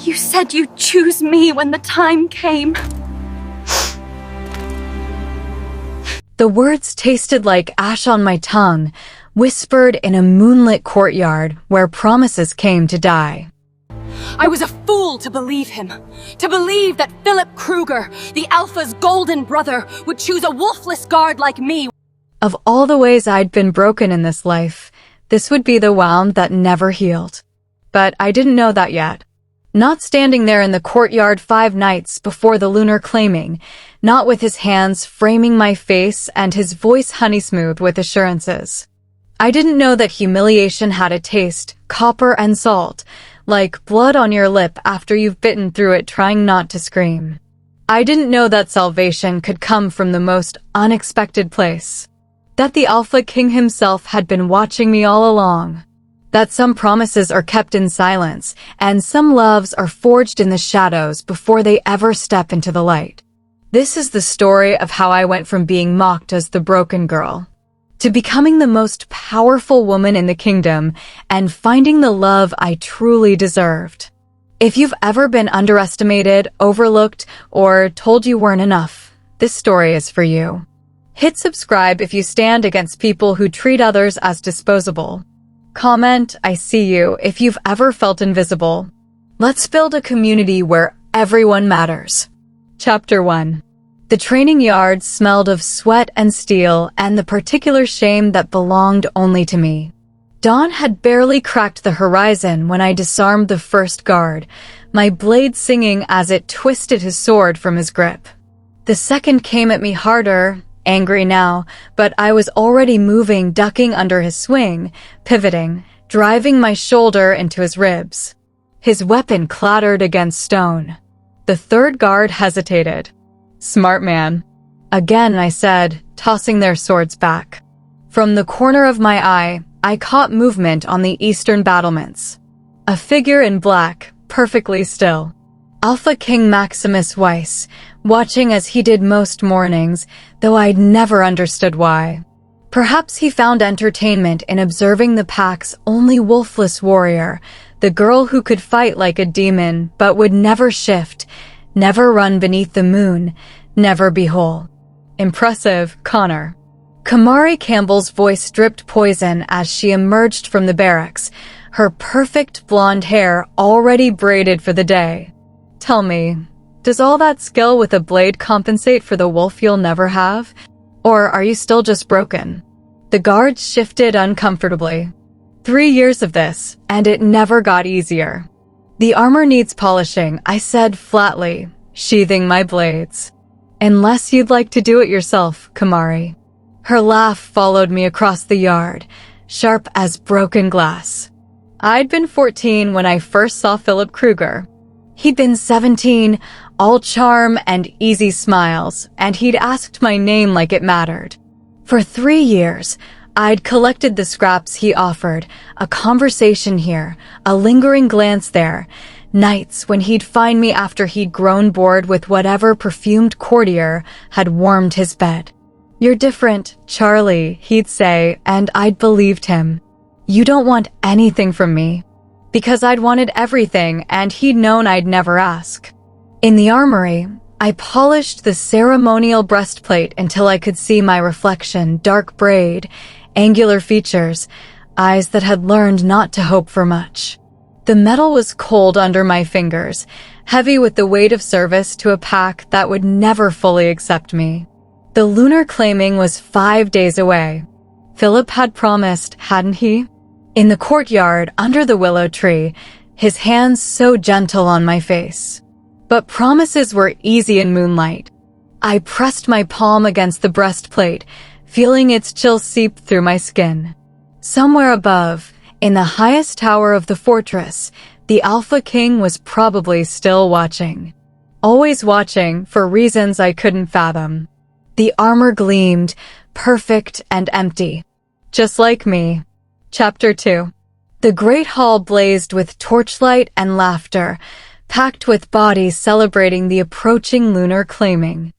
You said you'd choose me when the time came. The words tasted like ash on my tongue, whispered in a moonlit courtyard where promises came to die. I was a fool to believe him. To believe that Phillip Kruger, the Alpha's golden brother, would choose a wolfless guard like me. Of all the ways I'd been broken in this life, this would be the wound that never healed. But I didn't know that yet. Not standing there in the courtyard 5 nights before the Lunar Claiming, not with his hands framing my face and his voice honey-smooth with assurances. I didn't know that humiliation had a taste, copper and salt, like blood on your lip after you've bitten through it trying not to scream. I didn't know that salvation could come from the most unexpected place. That the Alpha King himself had been watching me all along. That some promises are kept in silence, and some loves are forged in the shadows before they ever step into the light. This is the story of how I went from being mocked as the broken girl, to becoming the most powerful woman in the kingdom, and finding the love I truly deserved. If you've ever been underestimated, overlooked, or told you weren't enough, this story is for you. Hit subscribe if you stand against people who treat others as disposable. Comment, I see you, if you've ever felt invisible. Let's build a community where everyone matters. Chapter 1. The training yard smelled of sweat and steel and the particular shame that belonged only to me. Dawn had barely cracked the horizon when I disarmed the first guard, my blade singing as it twisted his sword from his grip. The second came at me harder, angry now, but I was already moving, ducking under his swing, pivoting, driving my shoulder into his ribs. His weapon clattered against stone. The third guard hesitated. Smart man. Again, I said, tossing their swords back. From the corner of my eye, I caught movement on the eastern battlements. A figure in black, perfectly still. Alpha King Maximus Weiss, watching as he did most mornings, though I'd never understood why. Perhaps he found entertainment in observing the pack's only wolfless warrior, the girl who could fight like a demon but would never shift, never run beneath the moon, never be whole. Impressive, Connor. Kamari Campbell's voice dripped poison as she emerged from the barracks, her perfect blonde hair already braided for the day. Tell me, does all that skill with a blade compensate for the wolf you'll never have? Or are you still just broken? The guards shifted uncomfortably. 3 years of this, and it never got easier. The armor needs polishing, I said flatly, sheathing my blades. Unless you'd like to do it yourself, Kamari. Her laugh followed me across the yard, sharp as broken glass. I'd been 14 when I first saw Phillip Kruger. He'd been 17, all charm and easy smiles, and he'd asked my name like it mattered. For 3 years, I'd collected the scraps he offered, a conversation here, a lingering glance there, nights when he'd find me after he'd grown bored with whatever perfumed courtier had warmed his bed. You're different, Charlie, he'd say, and I'd believed him. You don't want anything from me. Because I'd wanted everything, and he'd known I'd never ask. In the armory, I polished the ceremonial breastplate until I could see my reflection, dark braid, angular features, eyes that had learned not to hope for much. The metal was cold under my fingers, heavy with the weight of service to a pack that would never fully accept me. The Lunar Claiming was 5 days away. Phillip had promised, hadn't he? In the courtyard, under the willow tree, his hands so gentle on my face. But promises were easy in moonlight. I pressed my palm against the breastplate, feeling its chill seep through my skin. Somewhere above, in the highest tower of the fortress, the Alpha King was probably still watching. Always watching for reasons I couldn't fathom. The armor gleamed, perfect and empty. Just like me. Chapter 2. The great hall blazed with torchlight and laughter, packed with bodies celebrating the approaching Lunar Claiming.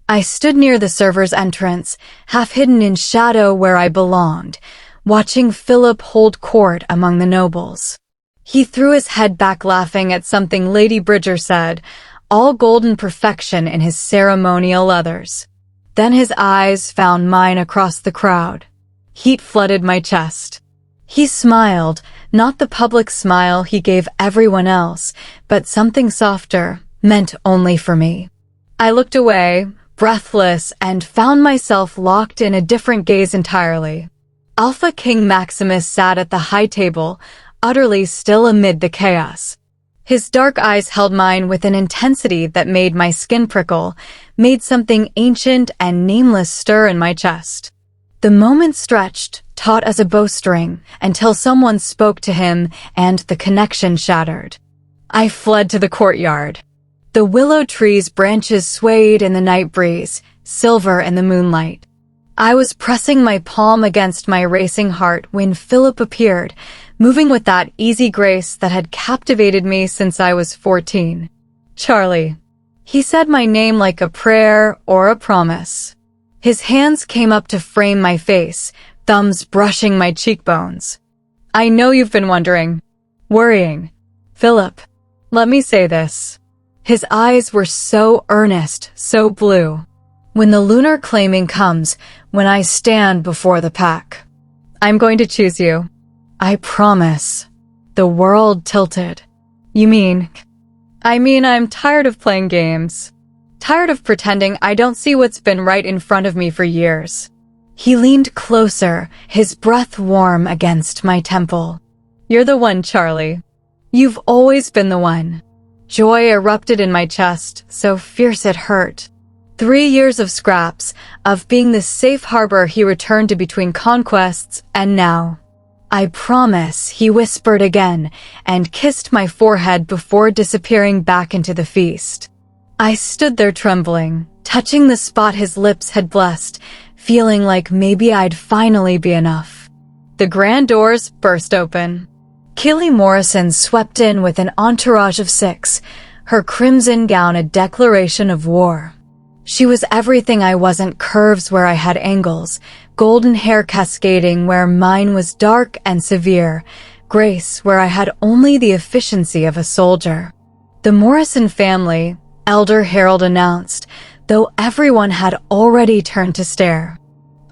I stood near the server's entrance, half hidden in shadow where I belonged, watching Phillip hold court among the nobles. He threw his head back laughing at something Lady Bridger said, all golden perfection in his ceremonial leathers. Then his eyes found mine across the crowd. Heat flooded my chest. He smiled, not the public smile he gave everyone else, but something softer, meant only for me. I looked away, breathless, and found myself locked in a different gaze entirely. Alpha King Maximus sat at the high table, utterly still amid the chaos. His dark eyes held mine with an intensity that made my skin prickle, made something ancient and nameless stir in my chest. The moment stretched, taut as a bowstring, until someone spoke to him and the connection shattered. I fled to the courtyard. The willow tree's branches swayed in the night breeze, silver in the moonlight. I was pressing my palm against my racing heart when Phillip appeared, moving with that easy grace that had captivated me since I was 14. Charlie. He said my name like a prayer or a promise. His hands came up to frame my face, thumbs brushing my cheekbones. I know you've been wondering. Worrying. Phillip, let me say this. His eyes were so earnest, so blue. When the Lunar Claiming comes, when I stand before the pack, I'm going to choose you. I promise. The world tilted. You mean? I mean, I'm tired of playing games. Tired of pretending I don't see what's been right in front of me for years. He leaned closer, his breath warm against my temple. You're the one, Charlie. You've always been the one. Joy erupted in my chest, so fierce it hurt. 3 years of scraps, of being the safe harbor he returned to between conquests, and now. I promise, he whispered again, and kissed my forehead before disappearing back into the feast. I stood there trembling, touching the spot his lips had blessed, feeling like maybe I'd finally be enough. The grand doors burst open. Killy Morrison swept in with an entourage of 6, her crimson gown a declaration of war. She was everything I wasn't, curves where I had angles, golden hair cascading where mine was dark and severe, grace where I had only the efficiency of a soldier. The Morrison family, Elder Harold announced, though everyone had already turned to stare.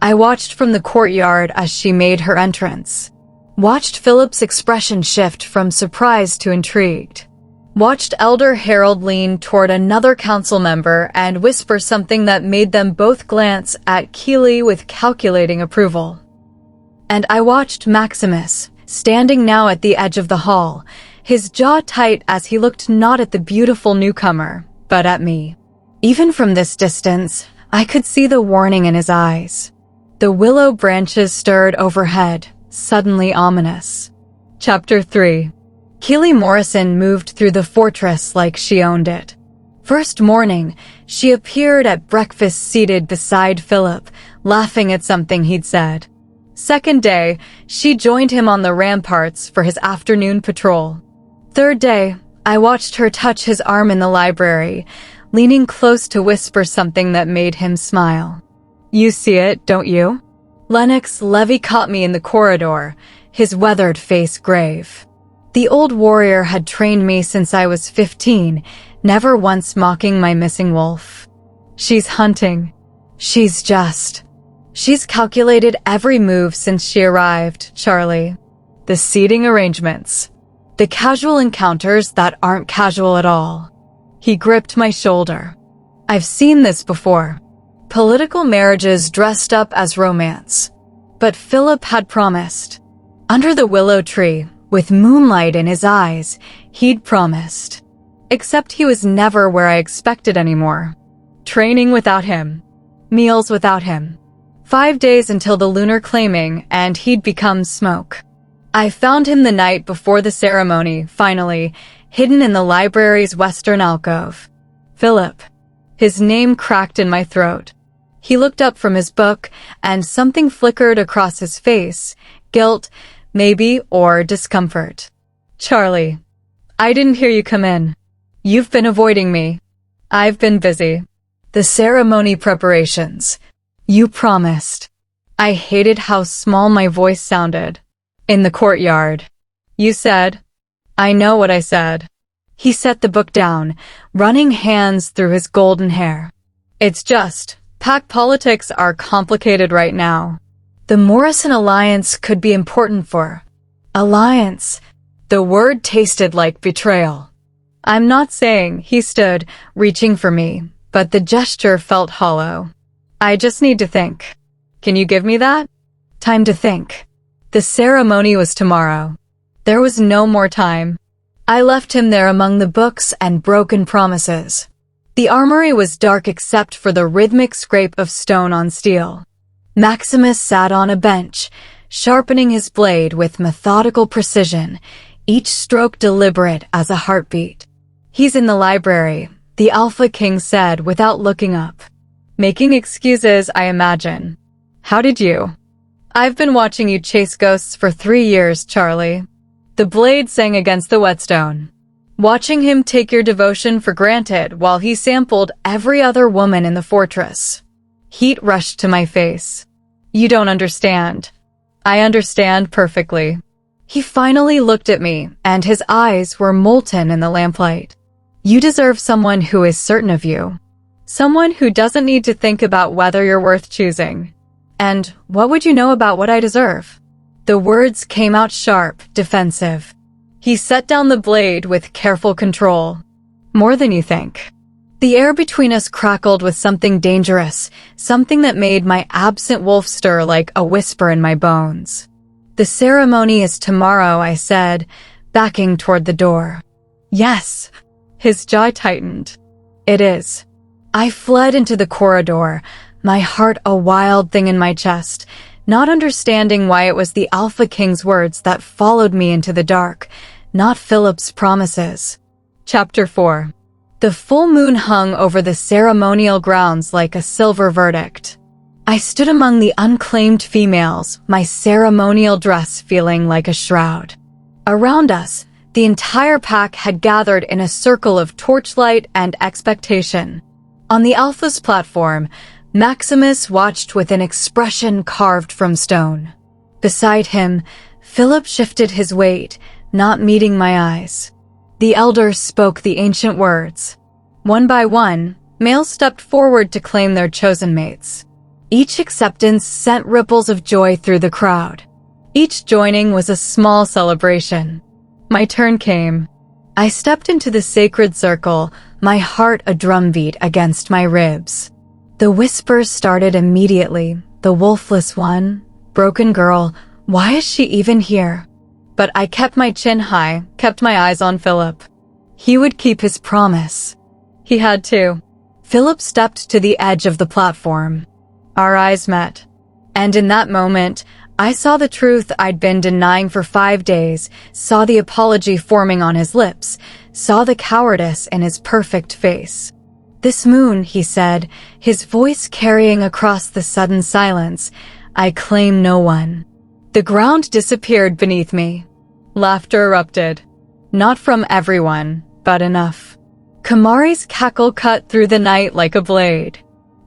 I watched from the courtyard as she made her entrance. Watched Philip's expression shift from surprise to intrigued. Watched Elder Harold lean toward another council member and whisper something that made them both glance at Keeley with calculating approval. And I watched Maximus, standing now at the edge of the hall, his jaw tight as he looked not at the beautiful newcomer, but at me. Even from this distance, I could see the warning in his eyes. The willow branches stirred overhead, suddenly ominous. Chapter 3. Keeley Morrison moved through the fortress like she owned it. First morning, she appeared at breakfast seated beside Phillip, laughing at something he'd said. Second day, she joined him on the ramparts for his afternoon patrol. Third day, I watched her touch his arm in the library, leaning close to whisper something that made him smile. You see it, don't you? Lennox Levy caught me in the corridor, his weathered face grave. The old warrior had trained me since I was 15, never once mocking my missing wolf. She's hunting. She's calculated every move since she arrived, Charlie. The seating arrangements. The casual encounters that aren't casual at all. He gripped my shoulder. I've seen this before. Political marriages dressed up as romance. But Phillip had promised. Under the willow tree, with moonlight in his eyes, he'd promised. Except he was never where I expected anymore. Training without him. Meals without him. 5 days until the Lunar Claiming, and he'd become smoke. I found him the night before the ceremony, finally, hidden in the library's western alcove. Phillip. His name cracked in my throat. He looked up from his book, and something flickered across his face. Guilt, maybe, or discomfort. Charlie. I didn't hear you come in. You've been avoiding me. I've been busy. The ceremony preparations. You promised. I hated how small my voice sounded. In the courtyard. You said. I know what I said. He set the book down, running hands through his golden hair. It's just, pack politics are complicated right now. The Morrison alliance could be important for... Alliance. The word tasted like betrayal. I'm not saying, he stood, reaching for me, but the gesture felt hollow. I just need to think. Can you give me that? Time to think. The ceremony was tomorrow. There was no more time. I left him there among the books and broken promises. The armory was dark except for the rhythmic scrape of stone on steel. Maximus sat on a bench, sharpening his blade with methodical precision, each stroke deliberate as a heartbeat. He's in the library, the Alpha King said without looking up. Making excuses, I imagine. How did you? I've been watching you chase ghosts for 3 years, Charlie. The blade sang against the whetstone. Watching him take your devotion for granted while he sampled every other woman in the fortress. Heat rushed to my face. You don't understand. I understand perfectly. He finally looked at me, and his eyes were molten in the lamplight. You deserve someone who is certain of you. Someone who doesn't need to think about whether you're worth choosing. And what would you know about what I deserve? The words came out sharp, defensive. He set down the blade with careful control. More than you think. The air between us crackled with something dangerous, something that made my absent wolf stir like a whisper in my bones. The ceremony is tomorrow, I said, backing toward the door. Yes. His jaw tightened. It is. I fled into the corridor, my heart a wild thing in my chest, not understanding why it was the Alpha King's words that followed me into the dark, not Phillip's promises. Chapter 4. The full moon hung over the ceremonial grounds like a silver verdict. I stood among the unclaimed females, my ceremonial dress feeling like a shroud. Around us, the entire pack had gathered in a circle of torchlight and expectation. On the Alpha's platform, Maximus watched with an expression carved from stone. Beside him, Phillip shifted his weight, not meeting my eyes. The elders spoke the ancient words. One by one, males stepped forward to claim their chosen mates. Each acceptance sent ripples of joy through the crowd. Each joining was a small celebration. My turn came. I stepped into the sacred circle, my heart a drumbeat against my ribs. The whispers started immediately. The wolfless one, broken girl, why is she even here? But I kept my chin high, kept my eyes on Phillip. He would keep his promise. He had to. Phillip stepped to the edge of the platform. Our eyes met. And in that moment, I saw the truth I'd been denying for 5 days, saw the apology forming on his lips, saw the cowardice in his perfect face. This moon, he said, his voice carrying across the sudden silence, I claim no one. The ground disappeared beneath me. Laughter erupted. Not from everyone, but enough. Kamari's cackle cut through the night like a blade.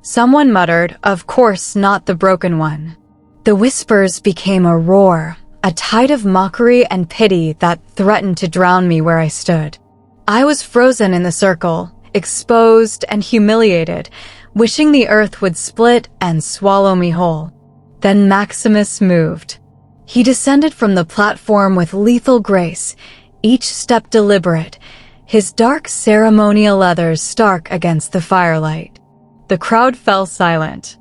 Someone muttered, of course not the broken one. The whispers became a roar, a tide of mockery and pity that threatened to drown me where I stood. I was frozen in the circle, exposed and humiliated, wishing the earth would split and swallow me whole. Then Maximus moved. He descended from the platform with lethal grace, each step deliberate, his dark ceremonial leathers stark against the firelight. The crowd fell silent.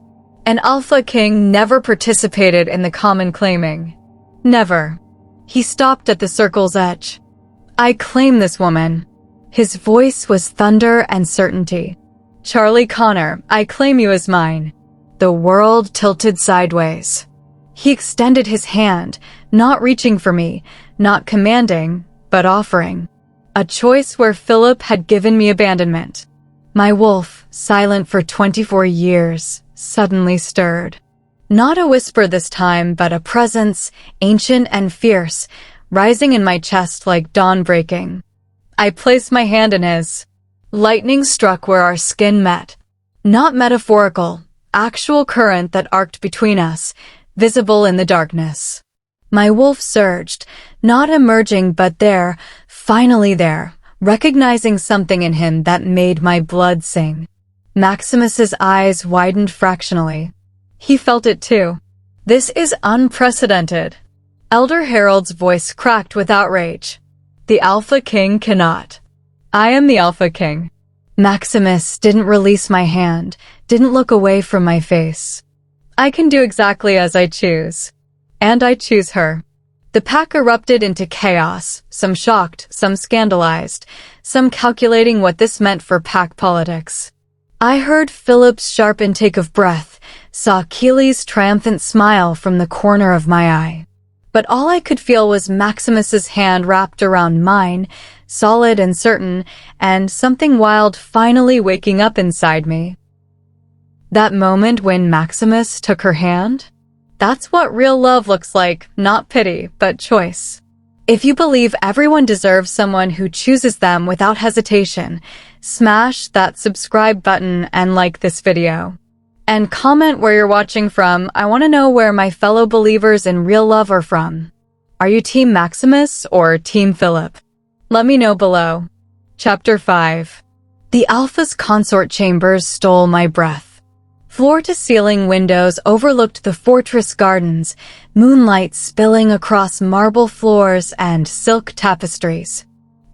An Alpha King never participated in the common claiming. Never. He stopped at the circle's edge. I claim this woman. His voice was thunder and certainty. Charlie Connor, I claim you as mine. The world tilted sideways. He extended his hand, not reaching for me, not commanding, but offering. A choice where Phillip had given me abandonment. My wolf, silent for 24 years, suddenly stirred. Not a whisper this time, but a presence, ancient and fierce, rising in my chest like dawn breaking. I placed my hand in his. Lightning struck where our skin met. Not metaphorical, actual current that arced between us, visible in the darkness. My wolf surged, not emerging but there, Finally there, recognizing something in him that made my blood sing. Maximus's eyes widened fractionally. He felt it too. This is unprecedented. Elder Harold's voice cracked with outrage. The Alpha King cannot. I am the Alpha King. Maximus didn't release my hand, didn't look away from my face. I can do exactly as I choose. And I choose her. The pack erupted into chaos, some shocked, some scandalized, some calculating what this meant for pack politics. I heard Phillip's sharp intake of breath, saw Keely's triumphant smile from the corner of my eye. But all I could feel was Maximus's hand wrapped around mine, solid and certain, and something wild finally waking up inside me. That moment when Maximus took her hand? That's what real love looks like, not pity, but choice. If you believe everyone deserves someone who chooses them without hesitation, smash that subscribe button and like this video. And comment where you're watching from. I want to know where my fellow believers in real love are from. Are you Team Maximus or Team Phillip? Let me know below. Chapter 5. The Alpha's consort chambers stole my breath. Floor-to-ceiling windows overlooked the fortress gardens, moonlight spilling across marble floors and silk tapestries.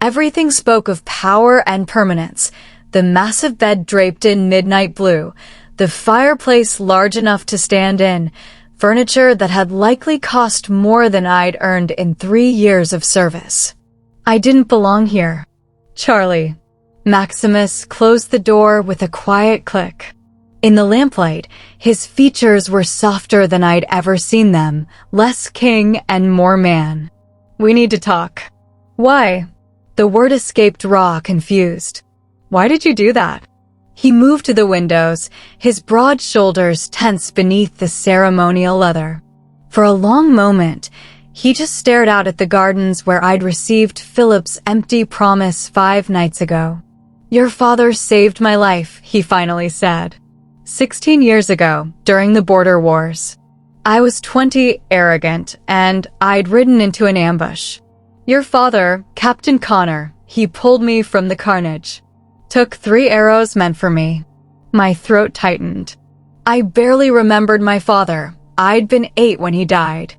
Everything spoke of power and permanence, the massive bed draped in midnight blue, the fireplace large enough to stand in, furniture that had likely cost more than I'd earned in 3 years of service. I didn't belong here. Charlie. Maximus closed the door with a quiet click. In the lamplight, his features were softer than I'd ever seen them, less king and more man. We need to talk. Why? The word escaped raw, confused. Why did you do that? He moved to the windows, his broad shoulders tense beneath the ceremonial leather. For a long moment, he just stared out at the gardens where I'd received Phillip's empty promise 5 nights ago. Your father saved my life, he finally said. 16 years ago, during the border wars. I was 20, arrogant, and I'd ridden into an ambush. Your father, Captain Connor, he pulled me from the carnage. Took 3 arrows meant for me. My throat tightened. I barely remembered my father. I'd been 8 when he died.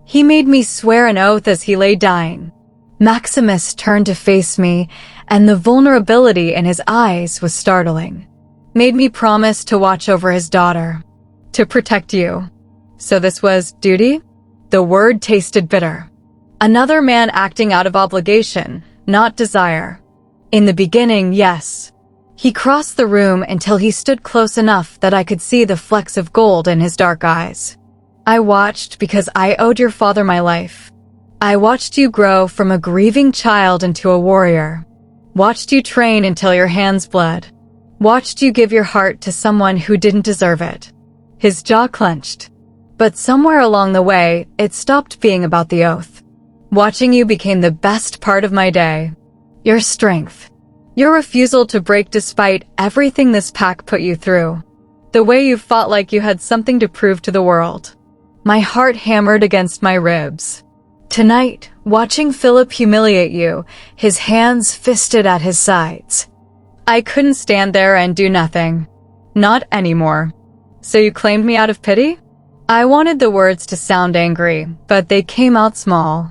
He made me swear an oath as he lay dying. Maximus turned to face me, and the vulnerability in his eyes was startling. Made me promise to watch over his daughter. To protect you. So this was duty? The word tasted bitter. Another man acting out of obligation, not desire. In the beginning, yes. He crossed the room until he stood close enough that I could see the flecks of gold in his dark eyes. I watched because I owed your father my life. I watched you grow from a grieving child into a warrior. Watched you train until your hands bled. Watched you give your heart to someone who didn't deserve it. His jaw clenched. But somewhere along the way, it stopped being about the oath. Watching you became the best part of my day. Your strength. Your refusal to break despite everything this pack put you through. The way you fought like you had something to prove to the world. My heart hammered against my ribs. Tonight, watching Phillip humiliate you, his hands fisted at his sides. I couldn't stand there and do nothing. Not anymore. So you claimed me out of pity? I wanted the words to sound angry, but they came out small.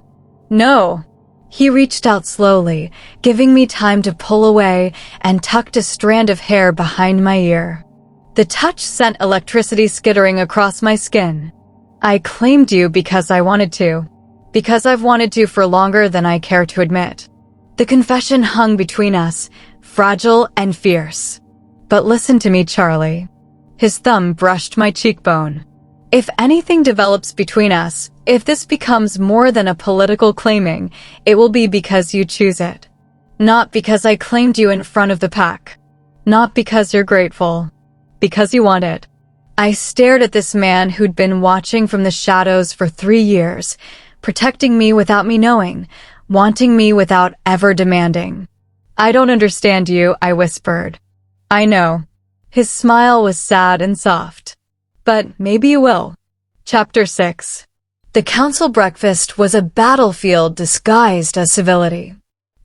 No. He reached out slowly, giving me time to pull away, and tucked a strand of hair behind my ear. The touch sent electricity skittering across my skin. I claimed you because I wanted to. Because I've wanted to for longer than I care to admit. The confession hung between us, fragile and fierce. But listen to me, Charlie. His thumb brushed my cheekbone. If anything develops between us, if this becomes more than a political claiming, it will be because you choose it. Not because I claimed you in front of the pack. Not because you're grateful. Because you want it. I stared at this man who'd been watching from the shadows for 3 years, protecting me without me knowing, wanting me without ever demanding. I don't understand you, I whispered. I know. His smile was sad and soft. But maybe you will. Chapter 6. The council breakfast was a battlefield disguised as civility.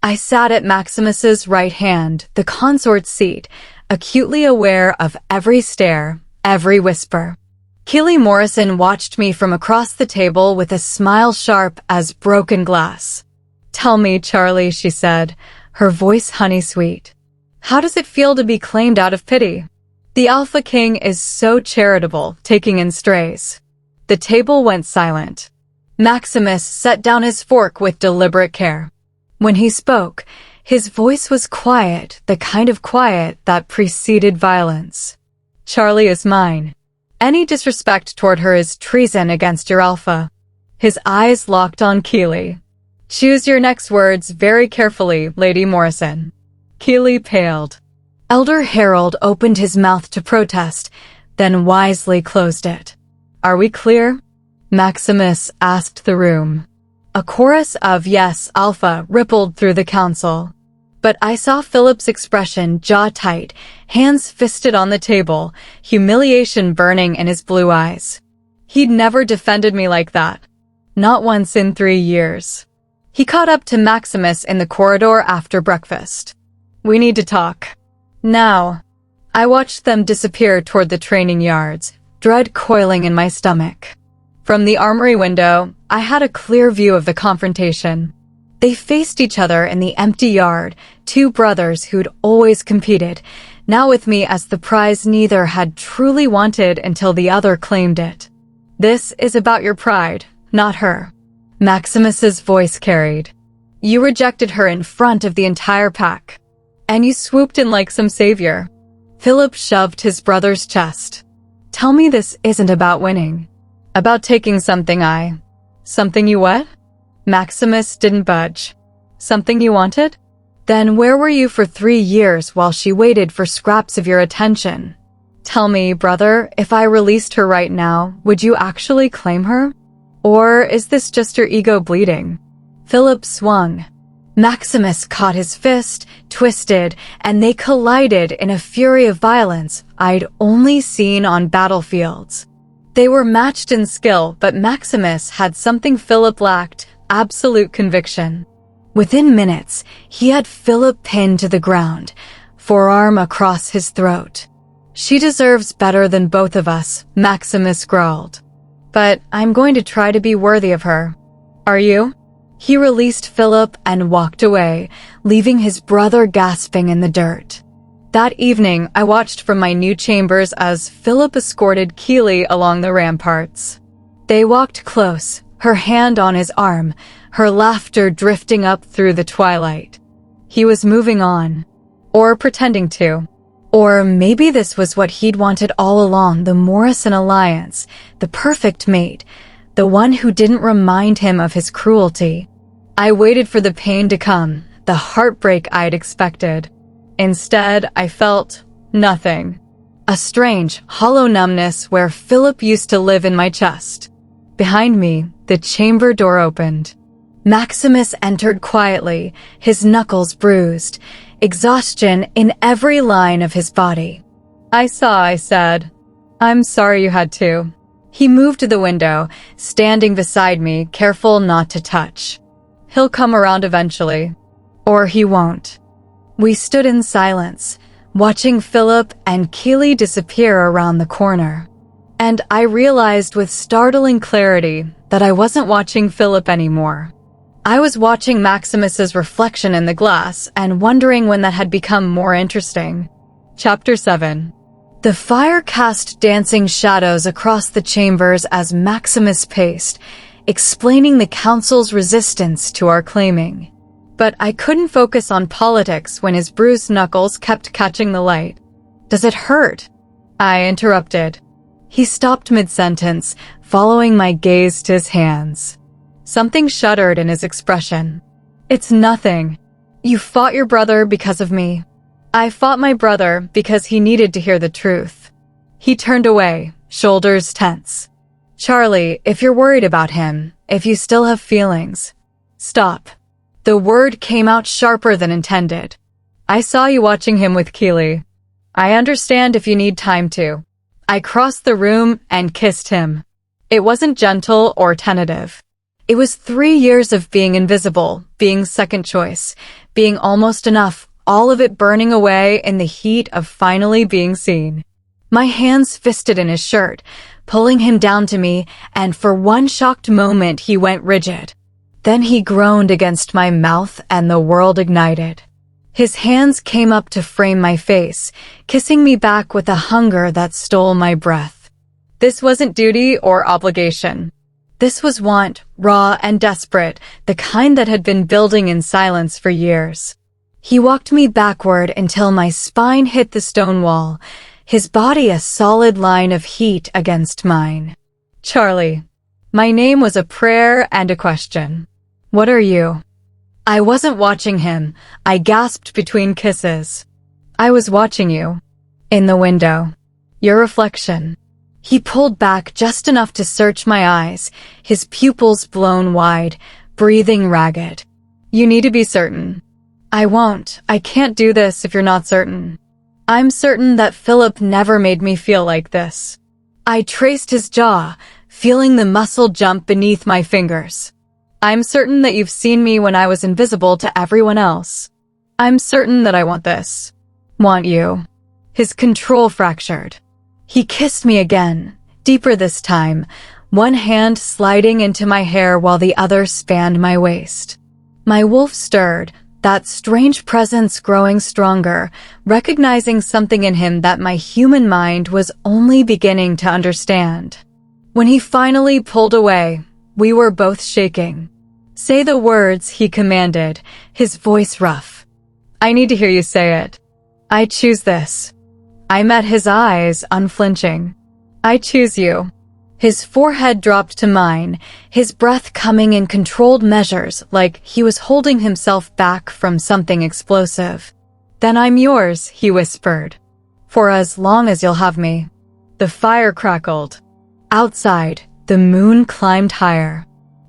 I sat at Maximus's right hand, the consort's seat, acutely aware of every stare, every whisper. Keely Morrison watched me from across the table with a smile sharp as broken glass. "Tell me, Charlie," she said, her voice honey-sweet. "How does it feel to be claimed out of pity? The Alpha King is so charitable, taking in strays." The table went silent. Maximus set down his fork with deliberate care. When he spoke, his voice was quiet, the kind of quiet that preceded violence. "Charlie is mine. Any disrespect toward her is treason against your Alpha." His eyes locked on Keely. "Choose your next words very carefully, Lady Morrison." Keely paled. Elder Harold opened his mouth to protest, then wisely closed it. "Are we clear?" Maximus asked the room. A chorus of "Yes, Alpha" rippled through the council. But I saw Phillip's expression jaw tight, hands fisted on the table, humiliation burning in his blue eyes. He'd never defended me like that. Not once in 3 years. He caught up to Maximus in the corridor after breakfast. "We need to talk." "Now." I watched them disappear toward the training yards, dread coiling in my stomach. From the armory window, I had a clear view of the confrontation. They faced each other in the empty yard, two brothers who'd always competed, now with me as the prize neither had truly wanted until the other claimed it. "This is about your pride, not her." Maximus's voice carried. "You rejected her in front of the entire pack. And you swooped in like some savior." Phillip shoved his brother's chest. "Tell me this isn't about winning. About taking something Something you what?" Maximus didn't budge. "Something you wanted? Then where were you for 3 years while she waited for scraps of your attention? Tell me, brother, if I released her right now, would you actually claim her? Or is this just your ego bleeding?" Phillip swung. Maximus caught his fist, twisted, and they collided in a fury of violence I'd only seen on battlefields. They were matched in skill, but Maximus had something Phillip lacked: absolute conviction. Within minutes, he had Phillip pinned to the ground, forearm across his throat. "She deserves better than both of us," Maximus growled. "But I'm going to try to be worthy of her." "Are you?" He released Phillip and walked away, leaving his brother gasping in the dirt. That evening, I watched from my new chambers as Phillip escorted Keely along the ramparts. They walked close, her hand on his arm, her laughter drifting up through the twilight. He was moving on. Or pretending to. Or maybe this was what he'd wanted all along, the Morrison alliance, the perfect mate, the one who didn't remind him of his cruelty. I waited for the pain to come, the heartbreak I'd expected. Instead, I felt nothing. A strange, hollow numbness where Phillip used to live in my chest. Behind me, the chamber door opened. Maximus entered quietly, his knuckles bruised, exhaustion in every line of his body. I said. "I'm sorry you had to." He moved to the window, standing beside me, careful not to touch. "He'll come around eventually. Or he won't." We stood in silence, watching Phillip and Keely disappear around the corner. And I realized with startling clarity that I wasn't watching Phillip anymore. I was watching Maximus's reflection in the glass and wondering when that had become more interesting. Chapter 7. The fire cast dancing shadows across the chambers as Maximus paced, explaining the council's resistance to our claiming. But I couldn't focus on politics when his bruised knuckles kept catching the light. "Does it hurt?" I interrupted. He stopped mid-sentence, following my gaze to his hands. Something shuddered in his expression. "It's nothing. You fought your brother because of me. I fought my brother because he needed to hear the truth." He turned away, shoulders tense. "Charlie, if you're worried about him, if you still have feelings, stop." The word came out sharper than intended. "I saw you watching him with Keely. I understand if you need time to." I crossed the room and kissed him. It wasn't gentle or tentative. It was 3 years of being invisible, being second choice, being almost enough, all of it burning away in the heat of finally being seen. My hands fisted in his shirt, pulling him down to me, and for one shocked moment he went rigid. Then he groaned against my mouth and the world ignited. His hands came up to frame my face, kissing me back with a hunger that stole my breath. This wasn't duty or obligation. This was want, raw and desperate, the kind that had been building in silence for years. He walked me backward until my spine hit the stone wall, his body a solid line of heat against mine. Charlie. My name was a prayer and a question. What are you? I wasn't watching him. I gasped between kisses. I was watching you. In the window. Your reflection. He pulled back just enough to search my eyes, his pupils blown wide, breathing ragged. You need to be certain. I won't. I can't do this if you're not certain. I'm certain that Phillip never made me feel like this. I traced his jaw, feeling the muscle jump beneath my fingers. I'm certain that you've seen me when I was invisible to everyone else. I'm certain that I want this. Want you. His control fractured. He kissed me again, deeper this time, one hand sliding into my hair while the other spanned my waist. My wolf stirred, that strange presence growing stronger, recognizing something in him that my human mind was only beginning to understand. When he finally pulled away, we were both shaking. Say the words, he commanded, his voice rough. I need to hear you say it. I choose this. I met his eyes, unflinching. I choose you. His forehead dropped to mine, his breath coming in controlled measures like he was holding himself back from something explosive. Then I'm yours, he whispered. For as long as you'll have me. The fire crackled. Outside, the moon climbed higher.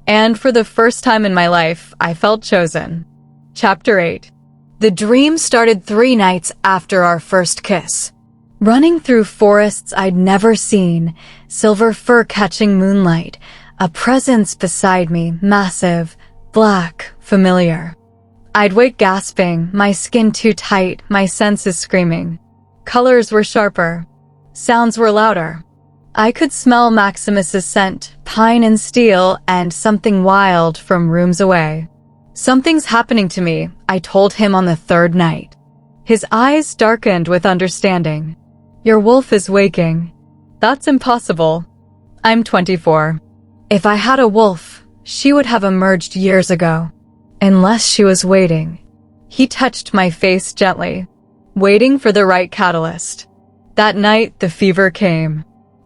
And for the first time in my life, I felt chosen. Chapter 8. The dream started 3 nights after our first kiss. Running through forests I'd never seen, silver fur catching moonlight, a presence beside me, massive, black, familiar. I'd wake gasping, my skin too tight, my senses screaming. Colors were sharper. Sounds were louder. I could smell Maximus's scent, pine and steel, and something wild from rooms away. Something's happening to me, I told him on the 3rd night. His eyes darkened with understanding. Your wolf is waking. That's impossible. I'm 24. If I had a wolf, she would have emerged years ago. Unless she was waiting. He touched my face gently, waiting for the right catalyst. That night, the fever came.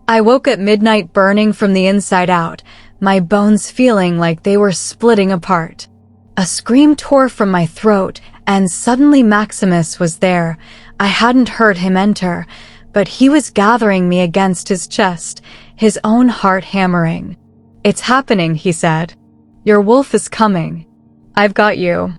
I woke at midnight burning from the inside out, my bones feeling like they were splitting apart. A scream tore from my throat, and suddenly Maximus was there. I hadn't heard him enter, but he was gathering me against his chest, his own heart hammering. It's happening, he said. Your wolf is coming. I've got you.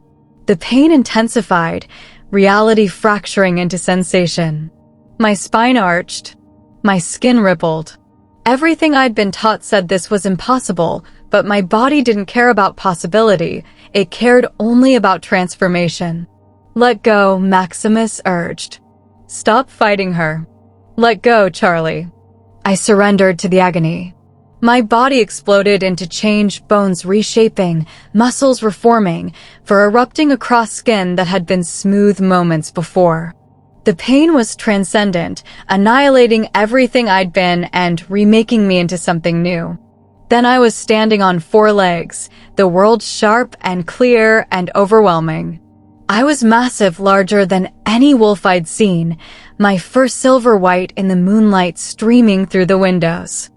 The pain intensified, reality fracturing into sensation. My spine arched. My skin rippled. Everything I'd been taught said this was impossible, but my body didn't care about possibility. It cared only about transformation. Let go, Maximus urged. Stop fighting her. Let go, Charlie. I surrendered to the agony. My body exploded into change, bones reshaping, muscles reforming, for erupting across skin that had been smooth moments before. The pain was transcendent, annihilating everything I'd been and remaking me into something new. Then I was standing on 4 legs, the world sharp and clear and overwhelming. I was massive, larger than any wolf I'd seen, my fur silver white in the moonlight streaming through the windows.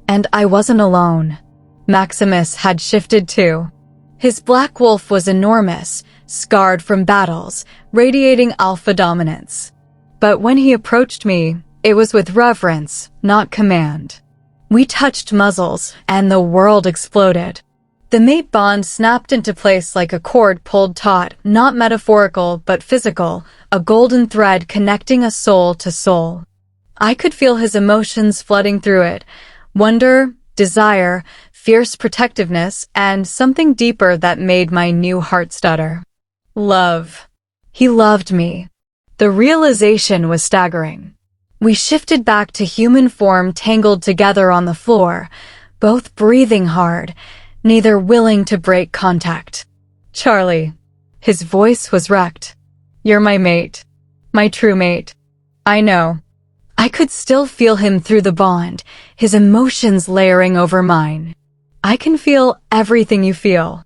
And I wasn't alone. Maximus had shifted too. His black wolf was enormous, scarred from battles, radiating alpha dominance. But when he approached me, it was with reverence, not command. We touched muzzles, and the world exploded. The mate bond snapped into place like a cord pulled taut, not metaphorical, but physical, a golden thread connecting a soul to soul. I could feel his emotions flooding through it, wonder, desire, fierce protectiveness, and something deeper that made my new heart stutter. Love. He loved me. The realization was staggering. We shifted back to human form, tangled together on the floor, both breathing hard, neither willing to break contact. Charlie. His voice was wrecked. You're my mate. My true mate. I know. I could still feel him through the bond, his emotions layering over mine. I can feel everything you feel.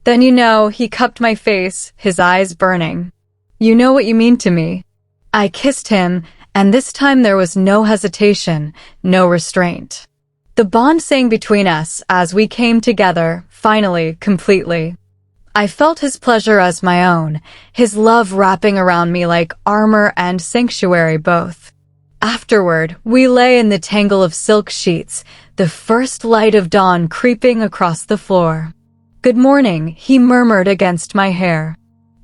Then he cupped my face, his eyes burning. You know what you mean to me. I kissed him, and this time there was no hesitation, no restraint. The bond sang between us as we came together, finally, completely. I felt his pleasure as my own, his love wrapping around me like armor and sanctuary both. Afterward, we lay in the tangle of silk sheets, the first light of dawn creeping across the floor. Good morning, he murmured against my hair.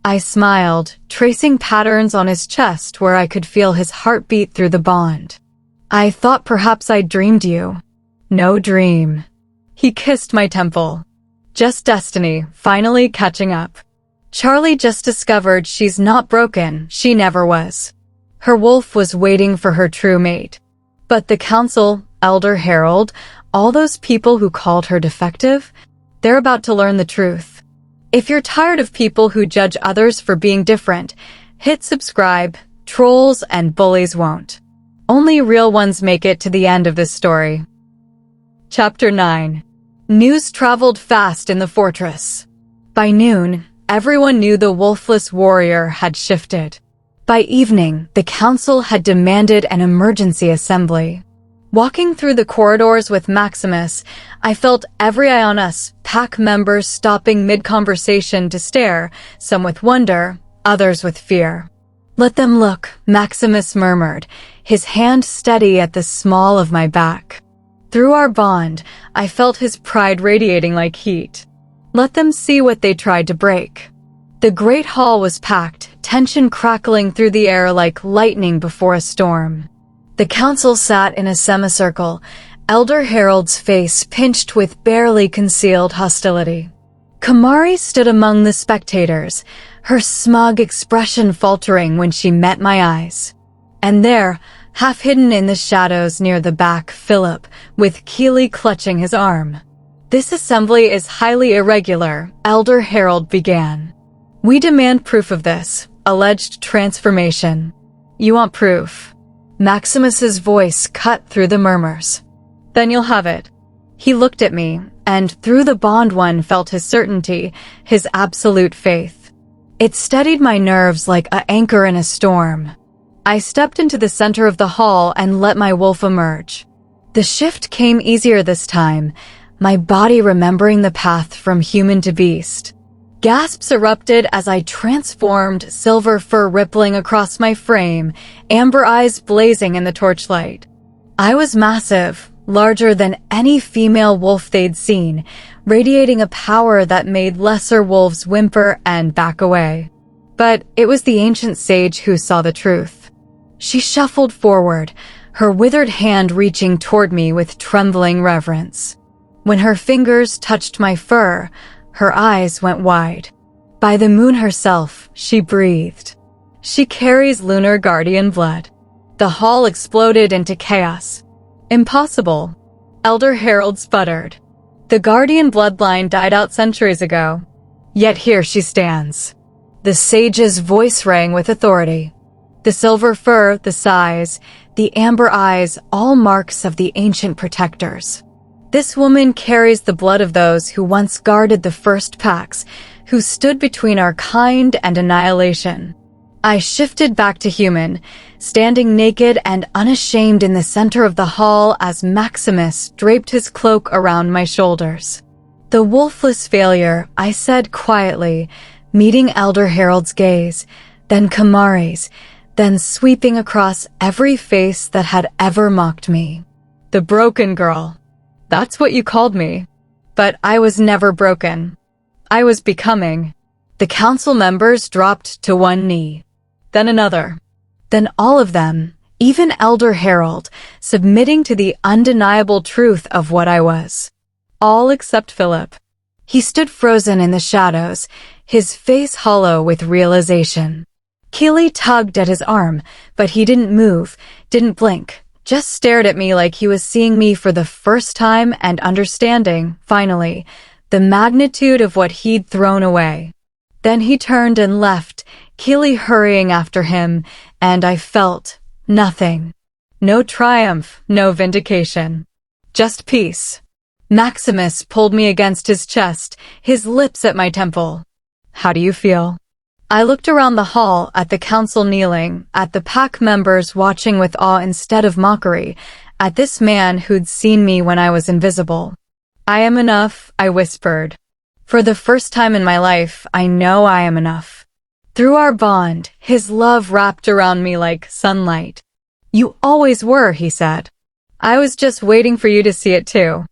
I smiled, tracing patterns on his chest where I could feel his heartbeat through the bond. I thought perhaps I'd dreamed you. No dream. He kissed my temple. Just destiny, finally catching up. Charlie just discovered she's not broken, she never was. Her wolf was waiting for her true mate. But the council, Elder Harold, all those people who called her defective, they're about to learn the truth. If you're tired of people who judge others for being different, hit subscribe. Trolls and bullies won't. Only real ones make it to the end of this story. Chapter 9. News traveled fast in the fortress. By noon, everyone knew the wolfless warrior had shifted. By evening, the council had demanded an emergency assembly. Walking through the corridors with Maximus, I felt every eye on us, pack members stopping mid-conversation to stare, some with wonder, others with fear. Let them look, Maximus murmured, his hand steady at the small of my back. Through our bond, I felt his pride radiating like heat. Let them see what they tried to break. The great hall was packed, tension crackling through the air like lightning before a storm. The council sat in a semicircle, Elder Harold's face pinched with barely concealed hostility. Kamari stood among the spectators, her smug expression faltering when she met my eyes. And there, half hidden in the shadows near the back, Phillip, with Keely clutching his arm. This assembly is highly irregular, Elder Harold began. We demand proof of this, alleged transformation. You want proof? Maximus's voice cut through the murmurs. Then you'll have it. He looked at me, and through the bond one felt his certainty, his absolute faith. It steadied my nerves like an anchor in a storm. I stepped into the center of the hall and let my wolf emerge. The shift came easier this time, my body remembering the path from human to beast. Gasps erupted as I transformed, silver fur rippling across my frame, amber eyes blazing in the torchlight. I was massive, larger than any female wolf they'd seen, radiating a power that made lesser wolves whimper and back away. But it was the ancient sage who saw the truth. She shuffled forward, her withered hand reaching toward me with trembling reverence. When her fingers touched my fur, her eyes went wide. By the moon herself, she breathed. She carries Lunar Guardian blood. The hall exploded into chaos. Impossible. Elder Harold sputtered. The Guardian bloodline died out centuries ago. Yet here she stands. The sage's voice rang with authority. The silver fur, the size, the amber eyes, all marks of the ancient protectors. This woman carries the blood of those who once guarded the first packs, who stood between our kind and annihilation. I shifted back to human, standing naked and unashamed in the center of the hall as Maximus draped his cloak around my shoulders. The wolfless failure, I said quietly, meeting Elder Harold's gaze, then Kamari's, then sweeping across every face that had ever mocked me. The broken girl. That's what you called me. But I was never broken. I was becoming. The council members dropped to one knee. Then another. Then all of them, even Elder Harold, submitting to the undeniable truth of what I was. All except Phillip. He stood frozen in the shadows, his face hollow with realization. Keely tugged at his arm, but he didn't move, didn't blink, just stared at me like he was seeing me for the first time and understanding, finally, the magnitude of what he'd thrown away. Then he turned and left, Keely hurrying after him, and I felt nothing. No triumph, no vindication. Just peace. Maximus pulled me against his chest, his lips at my temple. How do you feel? I looked around the hall, at the council kneeling, at the pack members watching with awe instead of mockery, at this man who'd seen me when I was invisible. I am enough, I whispered. For the first time in my life, I know I am enough. Through our bond, his love wrapped around me like sunlight. You always were, he said. I was just waiting for you to see it too.